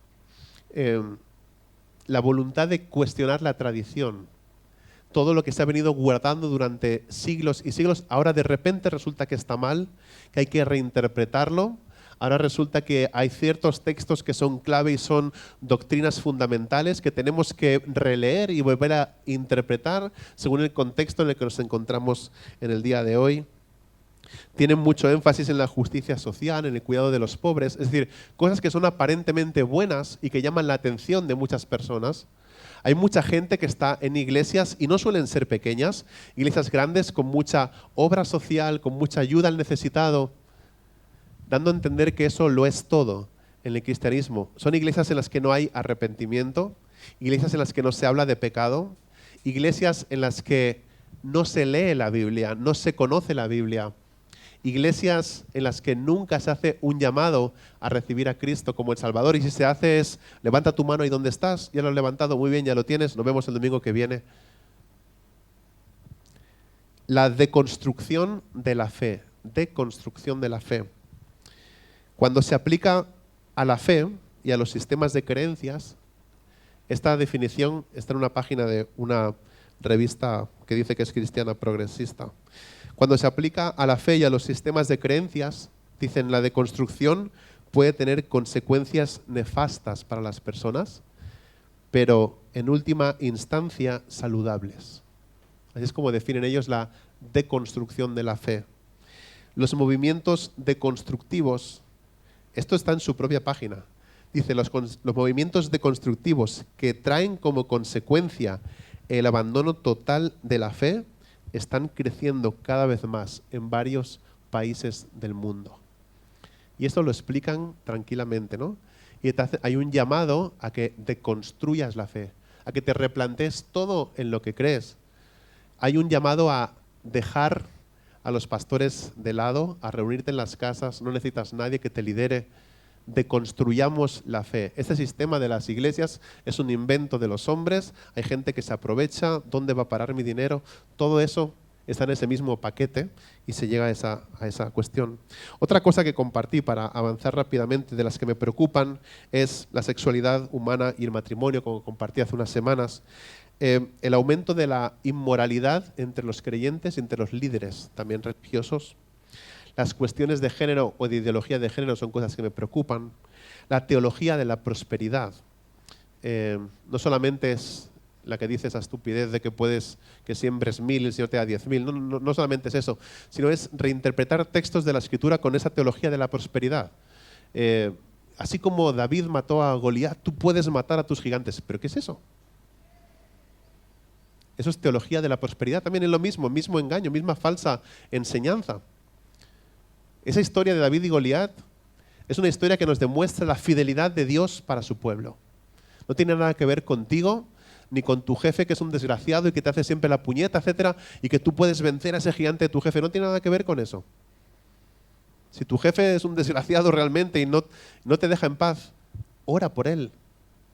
voluntad de cuestionar la tradición. Todo lo que se ha venido guardando durante siglos y siglos, ahora de repente resulta que está mal, que hay que reinterpretarlo. Ahora resulta que hay ciertos textos que son clave y son doctrinas fundamentales que tenemos que releer y volver a interpretar según el contexto en el que nos encontramos en el día de hoy. Tienen mucho énfasis en la justicia social, en el cuidado de los pobres, es decir, cosas que son aparentemente buenas y que llaman la atención de muchas personas. Hay mucha gente que está en iglesias, y no suelen ser pequeñas, iglesias grandes con mucha obra social, con mucha ayuda al necesitado, dando a entender que eso lo es todo en el cristianismo. Son iglesias en las que no hay arrepentimiento, iglesias en las que no se habla de pecado, iglesias en las que no se lee la Biblia, no se conoce la Biblia, iglesias en las que nunca se hace un llamado a recibir a Cristo como el Salvador, y si se hace es, levanta tu mano ahí donde estás, ya lo has levantado, muy bien, ya lo tienes, nos vemos el domingo que viene. La deconstrucción de la fe, deconstrucción de la fe. Cuando se aplica a la fe y a los sistemas de creencias, esta definición está en una página de una revista que dice que es cristiana progresista. Cuando se aplica a la fe y a los sistemas de creencias, dicen, la deconstrucción puede tener consecuencias nefastas para las personas, pero en última instancia saludables. Así es como definen ellos la deconstrucción de la fe. Los movimientos deconstructivos, esto está en su propia página, dice, los movimientos deconstructivos que traen como consecuencia el abandono total de la fe están creciendo cada vez más en varios países del mundo. Y esto lo explican tranquilamente, ¿no? Y hay un llamado a que deconstruyas la fe, a que te replantees todo en lo que crees. Hay un llamado a dejar a los pastores de lado, a reunirte en las casas, no necesitas nadie que te lidere. Deconstruyamos la fe. Este sistema de las iglesias es un invento de los hombres, hay gente que se aprovecha, ¿dónde va a parar mi dinero? Todo eso está en ese mismo paquete y se llega a esa cuestión. Otra cosa que compartí para avanzar rápidamente de las que me preocupan es la sexualidad humana y el matrimonio, como compartí hace unas semanas. El aumento de la inmoralidad entre los creyentes y entre los líderes, también religiosos. Las cuestiones de género o de ideología de género son cosas que me preocupan. La teología de la prosperidad. No solamente es la que dice esa estupidez de que siembres 1000 y el Señor te da 10.000. No solamente es eso, sino es reinterpretar textos de la Escritura con esa teología de la prosperidad. Así como David mató a Goliat, tú puedes matar a tus gigantes. ¿Pero qué es eso? Eso es teología de la prosperidad. También es lo mismo, mismo engaño, misma falsa enseñanza. Esa historia de David y Goliat es una historia que nos demuestra la fidelidad de Dios para su pueblo. No tiene nada que ver contigo, ni con tu jefe que es un desgraciado y que te hace siempre la puñeta, etcétera, y que tú puedes vencer a ese gigante de tu jefe. No tiene nada que ver con eso. Si tu jefe es un desgraciado realmente y no te deja en paz, ora por él.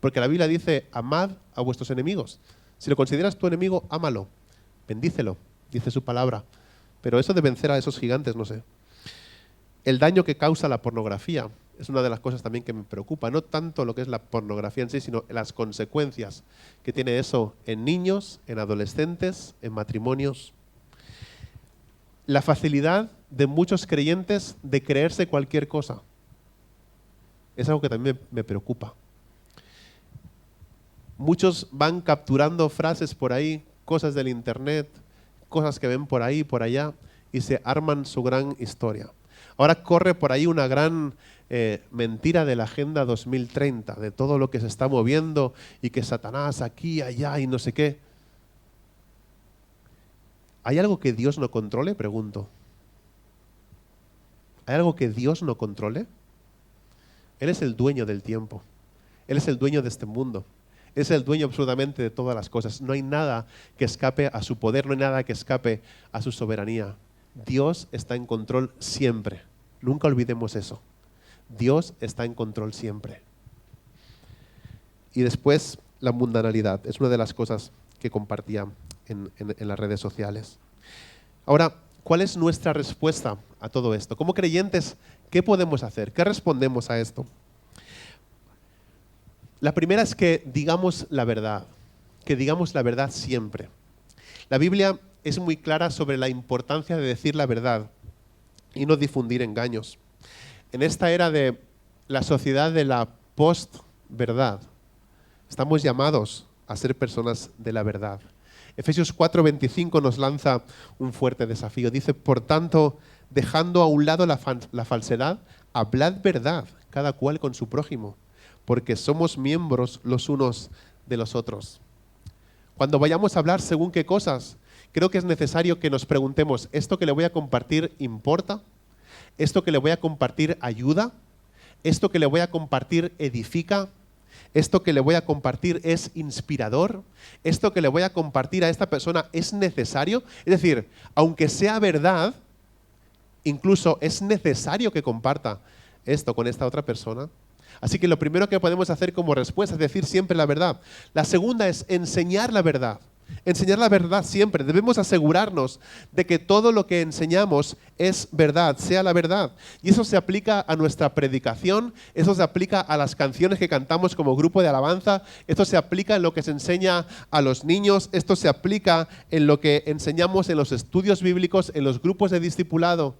Porque la Biblia dice, amad a vuestros enemigos. Si lo consideras tu enemigo, ámalo, bendícelo, dice su palabra. Pero eso de vencer a esos gigantes, no sé. El daño que causa la pornografía es una de las cosas también que me preocupa. No tanto lo que es la pornografía en sí, sino las consecuencias que tiene eso en niños, en adolescentes, en matrimonios. La facilidad de muchos creyentes de creerse cualquier cosa. Es algo que también me preocupa. Muchos van capturando frases por ahí, cosas del internet, cosas que ven por ahí y por allá, y se arman su gran historia. Ahora corre por ahí una gran mentira de la Agenda 2030, de todo lo que se está moviendo y que Satanás aquí, allá y no sé qué. ¿Hay algo que Dios no controle? Pregunto. ¿Hay algo que Dios no controle? Él es el dueño del tiempo. Él es el dueño de este mundo. Él es el dueño absolutamente de todas las cosas. No hay nada que escape a su poder, no hay nada que escape a su soberanía. Dios está en control siempre. Nunca olvidemos eso. Dios está en control siempre. Y después, la mundanalidad. Es una de las cosas que compartía en las redes sociales. Ahora, ¿cuál es nuestra respuesta a todo esto? Como creyentes, ¿qué podemos hacer? ¿Qué respondemos a esto? La primera es que digamos la verdad siempre. La Biblia es muy clara sobre la importancia de decir la verdad y no difundir engaños. En esta era de la sociedad de la post-verdad, estamos llamados a ser personas de la verdad. Efesios 4:25 nos lanza un fuerte desafío. Dice, por tanto, dejando a un lado la falsedad, hablad verdad, cada cual con su prójimo, porque somos miembros los unos de los otros. Cuando vayamos a hablar según qué cosas, creo que es necesario que nos preguntemos, ¿esto que le voy a compartir importa? ¿Esto que le voy a compartir ayuda? ¿Esto que le voy a compartir edifica? ¿Esto que le voy a compartir es inspirador? ¿Esto que le voy a compartir a esta persona es necesario? Es decir, aunque sea verdad, incluso es necesario que comparta esto con esta otra persona. Así que lo primero que podemos hacer como respuesta es decir siempre la verdad. La segunda es enseñar la verdad. Enseñar la verdad siempre. Debemos asegurarnos de que todo lo que enseñamos es verdad, sea la verdad. Y eso se aplica a nuestra predicación, eso se aplica a las canciones que cantamos como grupo de alabanza, esto se aplica en lo que se enseña a los niños, esto se aplica en lo que enseñamos en los estudios bíblicos, en los grupos de discipulado.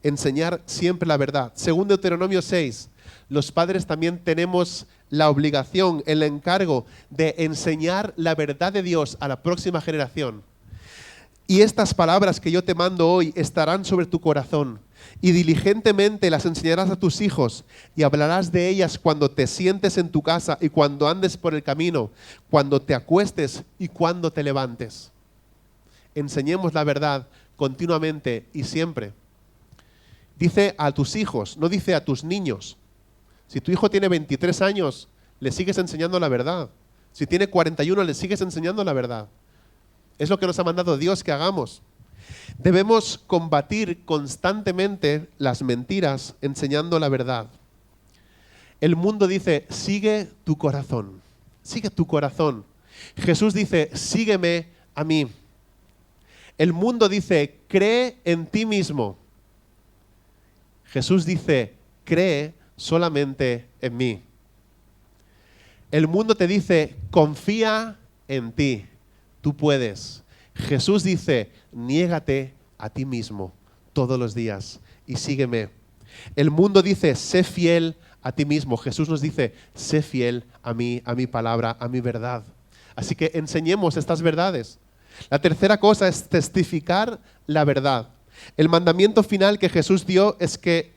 Enseñar siempre la verdad. Según Deuteronomio 6, los padres también tenemos la obligación, el encargo de enseñar la verdad de Dios a la próxima generación. Y estas palabras que yo te mando hoy estarán sobre tu corazón y diligentemente las enseñarás a tus hijos y hablarás de ellas cuando te sientes en tu casa y cuando andes por el camino, cuando te acuestes y cuando te levantes. Enseñemos la verdad continuamente y siempre. Dice a tus hijos, no dice a tus niños. Si tu hijo tiene 23 años, le sigues enseñando la verdad. Si tiene 41, le sigues enseñando la verdad. Es lo que nos ha mandado Dios que hagamos. Debemos combatir constantemente las mentiras enseñando la verdad. El mundo dice, sigue tu corazón. Sigue tu corazón. Jesús dice, sígueme a mí. El mundo dice, cree en ti mismo. Jesús dice, cree solamente en mí. El mundo te dice, confía en ti, tú puedes. Jesús dice, niégate a ti mismo todos los días y sígueme. El mundo dice, sé fiel a ti mismo. Jesús nos dice, sé fiel a mí, a mi palabra, a mi verdad. Así que enseñemos estas verdades. La tercera cosa es testificar la verdad. El mandamiento final que Jesús dio es que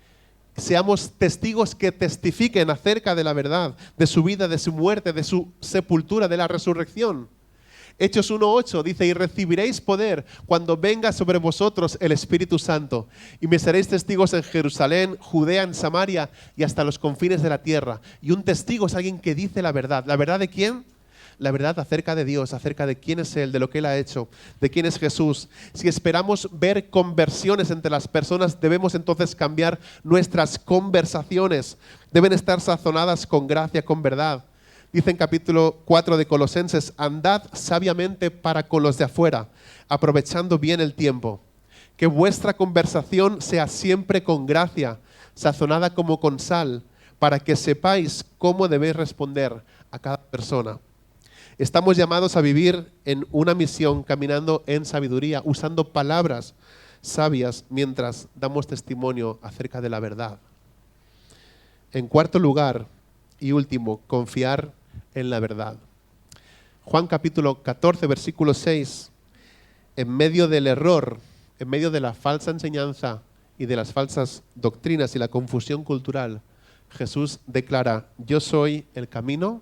seamos testigos que testifiquen acerca de la verdad, de su vida, de su muerte, de su sepultura, de la resurrección. Hechos 1:8 dice, y recibiréis poder cuando venga sobre vosotros el Espíritu Santo, y me seréis testigos en Jerusalén, Judea, en Samaria y hasta los confines de la tierra. Y un testigo es alguien que dice la verdad. ¿La verdad de quién? La verdad acerca de Dios, acerca de quién es Él, de lo que Él ha hecho, de quién es Jesús. Si esperamos ver conversiones entre las personas, debemos entonces cambiar nuestras conversaciones. Deben estar sazonadas con gracia, con verdad. Dice en capítulo 4 de Colosenses, andad sabiamente para con los de afuera, aprovechando bien el tiempo. Que vuestra conversación sea siempre con gracia, sazonada como con sal, para que sepáis cómo debéis responder a cada persona. Estamos llamados a vivir en una misión, caminando en sabiduría, usando palabras sabias mientras damos testimonio acerca de la verdad. En cuarto lugar y último, confiar en la verdad. Juan capítulo 14, versículo 6, en medio del error, en medio de la falsa enseñanza y de las falsas doctrinas y la confusión cultural, Jesús declara, yo soy el camino,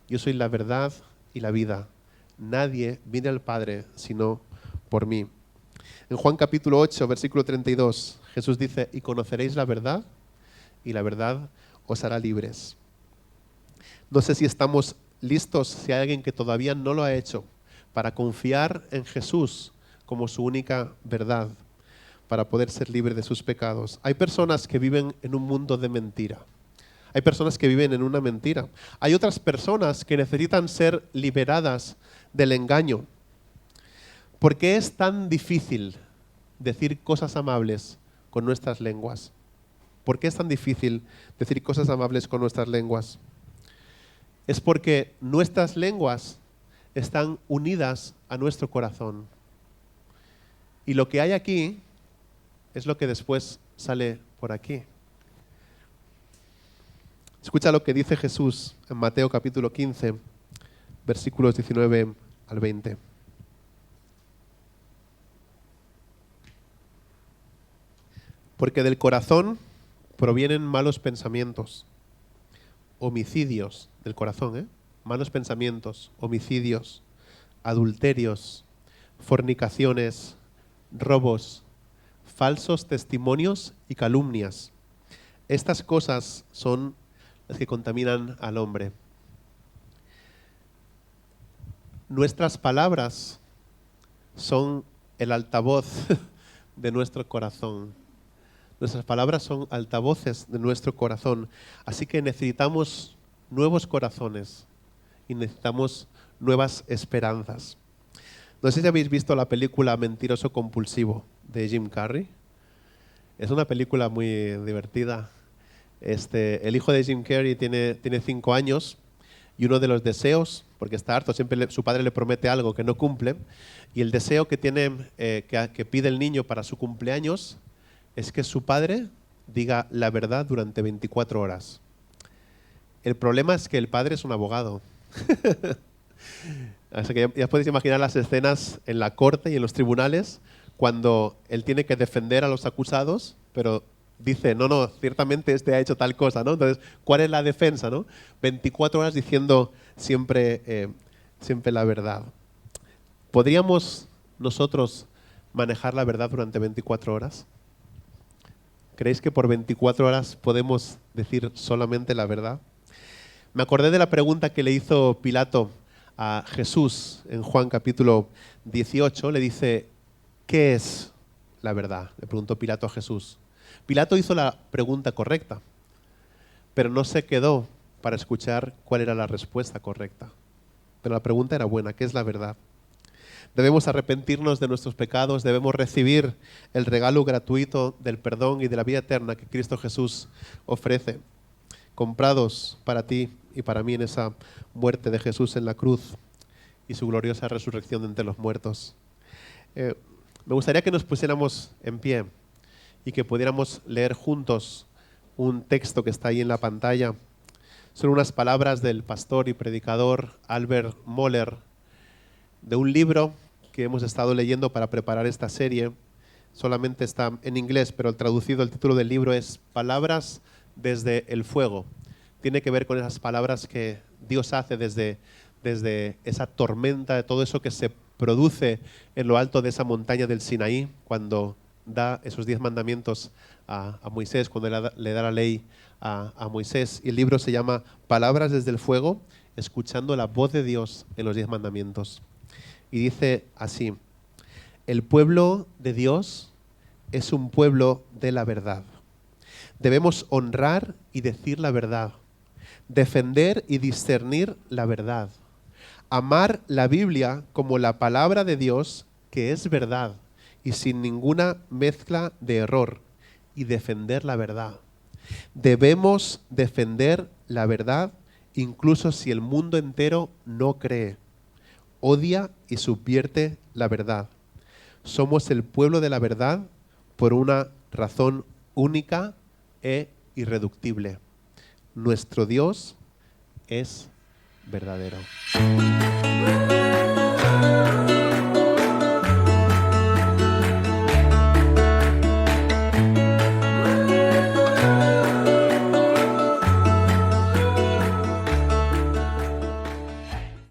yo soy la verdad y la vida. Nadie viene al Padre sino por mí. En Juan capítulo 8, versículo 32, Jesús dice, y conoceréis la verdad, y la verdad os hará libres. No sé si estamos listos, si hay alguien que todavía no lo ha hecho, para confiar en Jesús como su única verdad, para poder ser libre de sus pecados. Hay personas que viven en un mundo de mentira. Hay personas que viven en una mentira. Hay otras personas que necesitan ser liberadas del engaño. ¿Por qué es tan difícil decir cosas amables con nuestras lenguas? ¿Por qué es tan difícil decir cosas amables con nuestras lenguas? Es porque nuestras lenguas están unidas a nuestro corazón. Y lo que hay aquí es lo que después sale por aquí. Escucha lo que dice Jesús en Mateo capítulo 15, versículos 19 al 20. Porque del corazón provienen malos pensamientos, homicidios, del corazón, malos pensamientos, homicidios, adulterios, fornicaciones, robos, falsos testimonios y calumnias. Estas cosas son las que contaminan al hombre. Nuestras palabras son el altavoz de nuestro corazón. Nuestras palabras son altavoces de nuestro corazón. Así que necesitamos nuevos corazones y necesitamos nuevas esperanzas. No sé si habéis visto la película Mentiroso Compulsivo de Jim Carrey. Es una película muy divertida. El hijo de Jim Carrey tiene 5 años y uno de los deseos, porque está harto, siempre su padre le promete algo que no cumple, y el deseo que que pide el niño para su cumpleaños es que su padre diga la verdad durante 24 horas. El problema es que el padre es un abogado. Así que ya podéis imaginar las escenas en la corte y en los tribunales cuando él tiene que defender a los acusados, pero dice, no, ciertamente este ha hecho tal cosa, ¿no? Entonces, ¿cuál es la defensa, no? 24 horas diciendo siempre la verdad. ¿Podríamos nosotros manejar la verdad durante 24 horas? ¿Creéis que por 24 horas podemos decir solamente la verdad? Me acordé de la pregunta que le hizo Pilato a Jesús en Juan capítulo 18. Le dice, ¿qué es la verdad? Le preguntó Pilato a Jesús. Pilato hizo la pregunta correcta, pero no se quedó para escuchar cuál era la respuesta correcta. Pero la pregunta era buena, ¿qué es la verdad? Debemos arrepentirnos de nuestros pecados, debemos recibir el regalo gratuito del perdón y de la vida eterna que Cristo Jesús ofrece, comprados para ti y para mí en esa muerte de Jesús en la cruz y su gloriosa resurrección de entre los muertos. Me gustaría que nos pusiéramos en pie y que pudiéramos leer juntos un texto que está ahí en la pantalla. Son unas palabras del pastor y predicador Albert Mohler, de un libro que hemos estado leyendo para preparar esta serie. Solamente está en inglés, pero el título del libro es Palabras desde el fuego. Tiene que ver con esas palabras que Dios hace desde esa tormenta, de todo eso que se produce en lo alto de esa montaña del Sinaí, cuando da esos 10 mandamientos a Moisés, cuando le da la ley a Moisés. Y el libro se llama Palabras desde el fuego, escuchando la voz de Dios en los 10 mandamientos. Y dice así: el pueblo de Dios es un pueblo de la verdad. Debemos honrar y decir la verdad, defender y discernir la verdad, amar la Biblia como la palabra de Dios, que es verdad y sin ninguna mezcla de error, y defender la verdad. Debemos defender la verdad incluso si el mundo entero no cree, odia y subvierte la verdad. Somos el pueblo de la verdad por una razón única e irreductible. Nuestro Dios es verdadero.